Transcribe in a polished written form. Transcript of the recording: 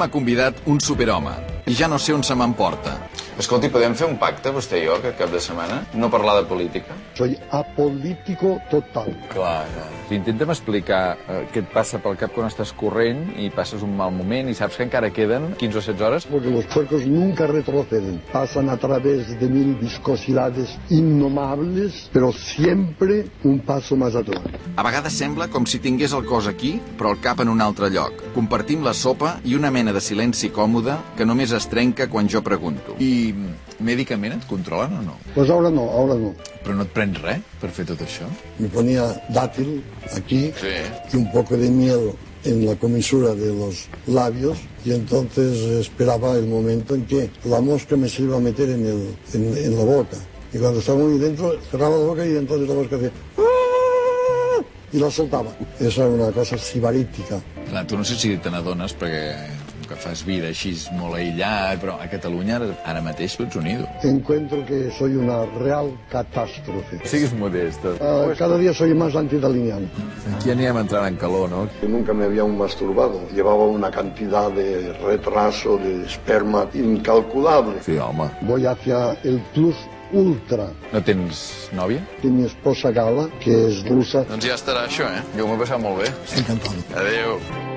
m'ha convidat un superhome i ja no sé on se m'emporta. Escolti, podem fer un pacte, vostè i jo, aquest cap de setmana? No parlar de política? Soy apolítico total. Clar. Si intentem explicar què et passa pel cap quan estàs corrent i passes un mal moment i saps que encara queden 15 o 16 hores... Porque los puercos nunca retroceden. Pasan a través de 1000 viscosidades innomables, pero siempre un paso más adelante. A vegades sembla com si tingués el cos aquí, però el cap en un altre lloc. Compartim la sopa i una mena de silenci còmode que només es trenca quan jo pregunto. I mèdicament et controlen o no? Pues ahora no, ahora no. Però no et prens res per fer tot això? Me ponía dátil aquí Sí. y un poco de miel en la comisura de los labios y entonces esperaba el momento en que la mosca me se iba a meter en la boca. Y cuando estaba muy dentro, cerraba la boca y entonces la mosca hacía... ¡Ah! Y la soltaba. Esa era una cosa sibarítica. Clar, tu no sé si te n'adones perquè que fas vida així molt aïllat, però a Catalunya ara mateix tu ets un ídol. Encuentro que soy una real catástrofe. Siguis modest. Cada día soy más antidalineano. Aquí anirem entrant en calor, no? Nunca me había masturbado. Llevaba una cantidad de retraso, de esperma incalculable. Sí, home. Voy hacia el plus ultra No tens nòvia? de mi esposa Gala, que es rusa. Doncs ja estarà això, Jo m'ho he passat molt bé. Encantado. Adéu.